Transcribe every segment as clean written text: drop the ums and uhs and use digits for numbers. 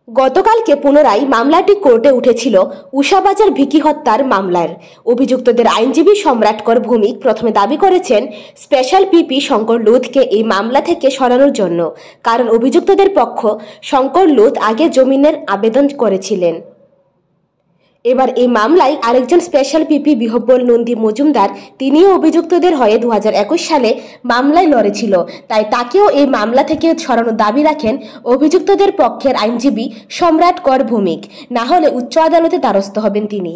গতকালকে পুনরায় মামলাটি কোর্টে উঠেছিল উষাবাজার ভিকি হত্যার মামলার। অভিযুক্তদের আইনজীবী সম্রাট কর ভৌমিক প্রথমে দাবি করেছেন স্পেশাল পিপি শঙ্কর লুথকে এই মামলা থেকে সরানোর জন্য, কারণ অভিযুক্তদের পক্ষ শঙ্কর লুথ আগে জামিনের আবেদন করেছিলেন। এবার এই মামলায় আরেকজন স্পেশাল পিপি বিহব্বল নন্দী মজুমদার, তিনিও অভিযুক্তদের হয়ে 2021 সালে মামলায় লড়েছিল, তাই তাকেও এই মামলা থেকে সরানোর দাবি রাখেন অভিযুক্তদের পক্ষের আইনজীবী সম্রাট কর ভৌমিক। না হলে উচ্চ আদালতে দ্বারস্থ হবেন তিনি।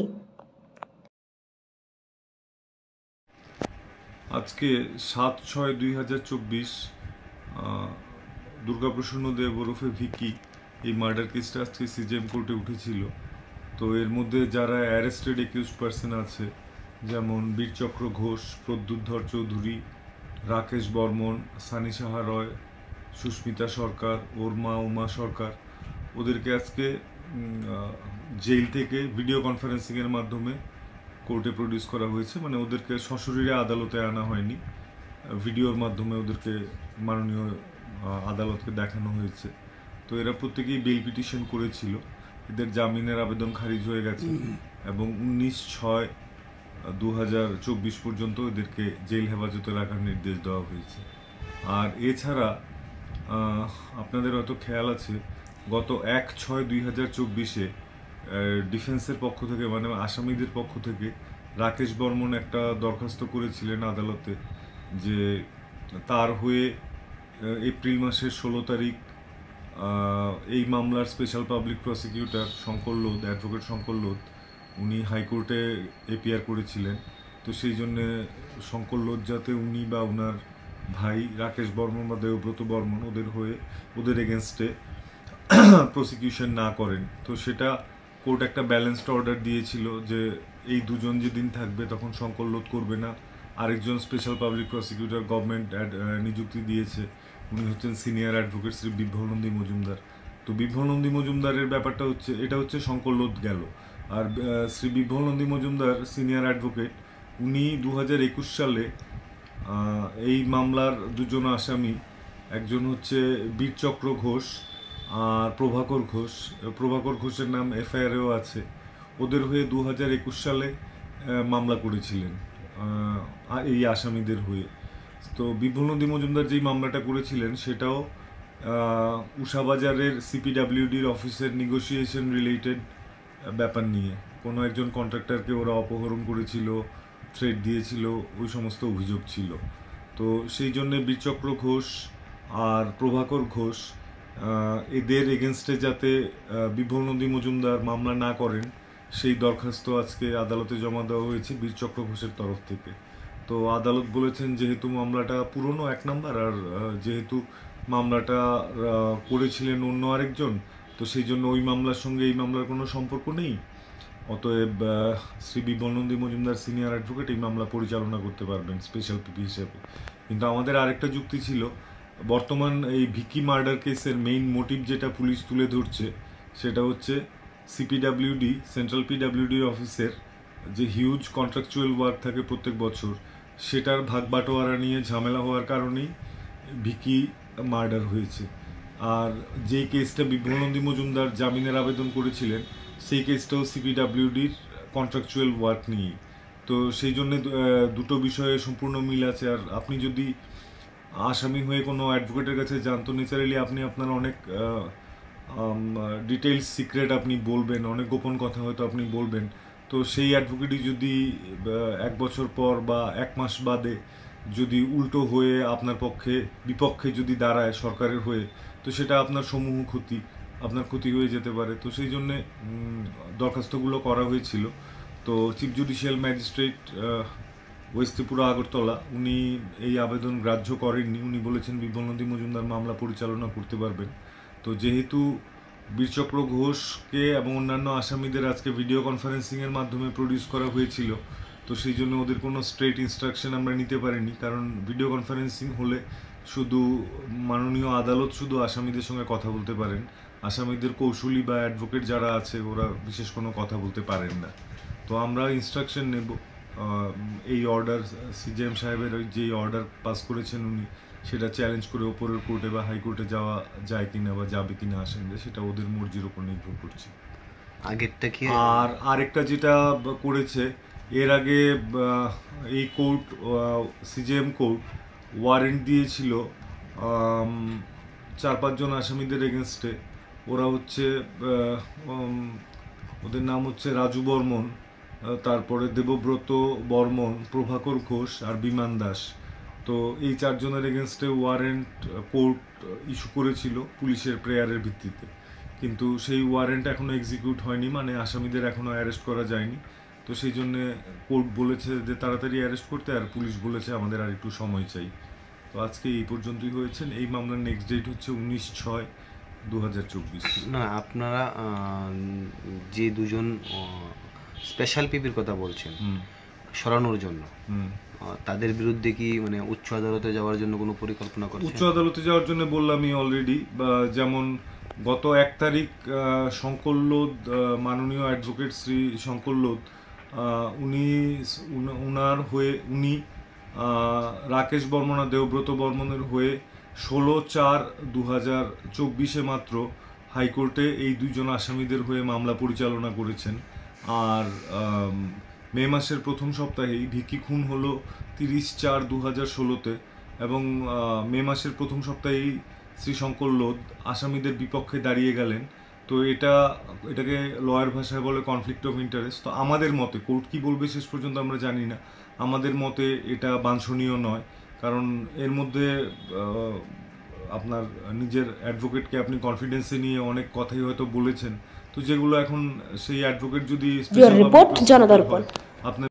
আজকে 7/6/2024 দুর্গাপ্রসন্ন দেব ওরফে ভিকি এই মার্ডার কেসটা আজকে সিজিএম কোর্টে উঠেছিল। তো এর মধ্যে যারা অ্যারেস্টেড একিউজড পার্সন আছে, যেমন বীরচক্র ঘোষ, প্রদ্যুৎ ধর চৌধুরী, রাকেশ বর্মন, সানি সাহা রয়, সুস্মিতা সরকার, ওর মা উমা সরকার, ওদেরকে আজকে জেল থেকে ভিডিও কনফারেন্সিংয়ের মাধ্যমে কোর্টে প্রডিউস করা হয়েছে। মানে ওদেরকে সশরীরে আদালতে আনা হয়নি, ভিডিওর মাধ্যমে ওদেরকে মাননীয় আদালতকে দেখানো হয়েছে। তো এরা প্রত্যেকেই বেল পিটিশন করেছিল, এদের জামিনের আবেদন খারিজ হয়ে গেছে এবং 19/6/2024 পর্যন্ত এদেরকে জেল হেফাজতে রাখার নির্দেশ দেওয়া হয়েছে। আর এছাড়া আপনাদের হয়তো খেয়াল আছে, গত 1/6/2024 ডিফেন্সের পক্ষ থেকে, মানে আসামিদের পক্ষ থেকে রাকেশ বর্মন একটা দরখাস্ত করেছিলেন আদালতে যে তার হয়ে এপ্রিল মাসের 16 তারিখ এই মামলার special public prosecutor Shankar Lodh, advocate Shankar Lodh, উনি হাইকোর্টে এপিয়ার করেছিলেন। তো সেই জন্যে শঙ্কর লোধ যাতে উনি বা ওনার ভাই রাকেশ বর্মন বা দেবব্রত বর্মন ওদের এগেনস্টে প্রসিকিউশন না করেন। তো সেটা কোর্ট একটা ব্যালেন্সড অর্ডার দিয়েছিল যে এই দুজন যেদিন থাকবে তখন শঙ্কর লোধ করবে না। আরেকজন স্পেশাল পাবলিক প্রসিকিউটর গভর্নমেন্ট নিযুক্তি দিয়েছে, উনি হচ্ছেন সিনিয়র অ্যাডভোকেট শ্রী বিভ্বল নন্দী মজুমদার। তো বিভ্বল নন্দী মজুমদারের ব্যাপারটা হচ্ছে, এটা হচ্ছে শঙ্কর লোধ গেল। আর শ্রী বিভ্বল নন্দী মজুমদার সিনিয়র অ্যাডভোকেট, উনি 2021 সালে এই মামলার দুজন আসামি, একজন হচ্ছে বীরচক্র ঘোষ আর প্রভাকর ঘোষের নাম এফআইআরেও আছে, ওদের হয়ে 2021 সালে মামলা করেছিলেন এই আসামিদের হয়ে। তো বিভ্বল নন্দী মজুমদার যেই মামলাটা করেছিলেন সেটাও উষাবাজারের সিপিডাব্লিউডির অফিসের নেগোসিয়েশন রিলেটেড ব্যাপার নিয়ে, কোনো একজন কন্ট্রাক্টরকে ওরা অপহরণ করেছিল, থ্রেট দিয়েছিল, ওই সমস্ত অভিযোগ ছিল। তো সেই জন্যে বীরচক্র ঘোষ আর প্রভাকর ঘোষ এদের এগেনস্টে যাতে বিভ্বল নন্দী মজুমদার মামলা না করেন সেই দরখাস্ত আজকে আদালতে জমা দেওয়া হয়েছে বীরচক্র ঘোষের তরফ থেকে। তো আদালত বলেছেন যেহেতু মামলাটা পুরনো 1 নাম্বার, আর যেহেতু মামলাটা করেছিলেন অন্য আরেকজন, তো সেই জন্য ওই মামলার সঙ্গে এই মামলার কোনো সম্পর্ক নেই, অতএব শ্রী বিভ্বল নন্দী মজুমদার সিনিয়র অ্যাডভোকেট এই মামলা পরিচালনা করতে পারবেন স্পেশাল পিপি হিসেবে। কিন্তু আমাদের আরেকটা যুক্তি ছিল, বর্তমান এই ভিকি মার্ডার কেসের মেইন মোটিভ যেটা পুলিশ তুলে ধরছে সেটা হচ্ছে সিপিডাব্লিউডি, সেন্ট্রাল পিডাব্লিউডির অফিসের যে হিউজ কন্ট্রাকচুয়াল ওয়ার্ক থাকে প্রত্যেক বছর, সেটার ভাগ বাটোয়ারা নিয়ে ঝামেলা হওয়ার কারণেই ভিকি মার্ডার হয়েছে। আর যেই কেসটা বিভ্বল নন্দী মজুমদার জামিনের আবেদন করেছিলেন সেই কেসটাও সিপিডাব্লিউডির কন্ট্রাকচুয়াল ওয়ার্ক নিয়ে। তো সেই জন্য দুটো বিষয়ে সম্পূর্ণ মিল আছে। আর আপনি যদি আসামি হয়ে কোনো অ্যাডভোকেটের কাছে যান তো ন্যাচারালি আপনি আপনার অনেক ডিটেলস সিক্রেট আপনি বলবেন, অনেক গোপন কথা হয়তো আপনি বলবেন। তো সেই অ্যাডভোকেটই যদি 1 বছর পর বা 1 মাস বাদে যদি উল্টো হয়ে আপনার বিপক্ষে যদি দাঁড়ায় সরকারের হয়ে, তো সেটা আপনার সমূহ ক্ষতি, আপনার ক্ষতি হয়ে যেতে পারে। তো সেই জন্যে দরখাস্তগুলো করা হয়েছিল। তো chief judicial magistrate West Tripura Agartala উনি এই আবেদন গ্রাহ্য করেননি, উনি বলেছেন বিভ্বল নন্দী মজুমদার মামলা পরিচালনা করতে পারবেন। তো যেহেতু বীরচক্র ঘোষকে এবং অন্যান্য আসামিদের আজকে ভিডিও কনফারেন্সিংয়ের মাধ্যমে প্রডিউস করা হয়েছিল, তো সেই জন্য ওদের কোনো স্ট্রেট ইনস্ট্রাকশন আমরা নিতে পারিনি, কারণ ভিডিও কনফারেন্সিং হলে শুধু মাননীয় আদালত শুধু আসামিদের সঙ্গে কথা বলতে পারেন, আসামিদের কৌশলী বা অ্যাডভোকেট যারা আছে ওরা বিশেষ কোনো কথা বলতে পারেন না। তো আমরা ইনস্ট্রাকশন নেব এই অর্ডার, সিজিএম সাহেবের যেই অর্ডার পাস করেছেন উনি, সেটা চ্যালেঞ্জ করে ওপরের কোর্টে বা হাইকোর্টে যাওয়া যায় কিনা বা যাবে কিনা আসামিরা, সেটা ওদের মর্জির উপর নির্ভর করছে। আগেরটা কি? আর আরেকটা যেটা করেছে এর আগে এই কোর্ট, সিজেএম কোর্ট ওয়ারেন্ট দিয়েছিল 4-5 জন আসামিদের এগেনস্টে। ওরা হচ্ছে ওদের নাম হচ্ছে রাজু বর্মন, তারপরে দেবব্রত বর্মন, প্রভাকর ঘোষ আর বিমান দাস। তো এই 4 জনের এগেনস্টে ওয়ারেন্ট কোর্ট ইস্যু করেছিল পুলিশের প্রেয়ারের ভিত্তিতে, কিন্তু সেই ওয়ারেন্ট এখনো এক্সিকিউট হয়নি, মানে আসামিদের এখনো অ্যারেস্ট করা যায়নি। তো সেই জন্য কোর্ট বলেছে যে তাড়াতাড়ি অ্যারেস্ট করতে, আর পুলিশ বলেছে আমাদের আর একটু সময় চাই। তো আজকে এই পর্যন্তই হয়েছেন। এই মামলার নেক্সট ডেট হচ্ছে 19/6/2024। না, আপনারা যে দুজন স্পেশাল পিপির কথা বলছেন সরানোর জন্য, তাদের বিরুদ্ধে কি মানে উচ্চ আদালতে যাওয়ার জন্য কোনো পরিকল্পনা করছেন? উচ্চ আদালতে যাওয়ার জন্য বললামই অলরেডি। যেমন গত 1 তারিখ শঙ্কর লোধ, মাননীয় অ্যাডভোকেট শ্রী শঙ্কর লোধ, উনার হয়ে উনি রাকেশ বর্মন আর দেবব্রত বর্মনের হয়ে 16/4/2024 মাত্র হাইকোর্টে এই 2 জন আসামিদের হয়ে মামলা পরিচালনা করেছেন। আর মে মাসের প্রথম সপ্তাহেই ভিকি খুন হলো 30/4/2016-তে, এবং মে মাসের প্রথম সপ্তাহেই শ্রী শঙ্কর লোধ আসামিদের বিপক্ষে দাঁড়িয়ে গেলেন। তো এটাকে লয়ার ভাষায় বলে কনফ্লিক্ট অফ ইন্টারেস্ট। তো আমাদের মতে, কোর্ট কি বলবে শেষ পর্যন্ত আমরা জানি না, আমাদের মতে এটা বাঞ্ছনীয় নয়। কারণ এর মধ্যে আপনার নিজের অ্যাডভোকেটকে আপনি কনফিডেন্সে নিয়ে অনেক কথাই হয়তো বলেছেন, তো যেগুলো এখন সেই অ্যাডভোকেট যদি রিপোর্ট জনদর্পণ। আপনার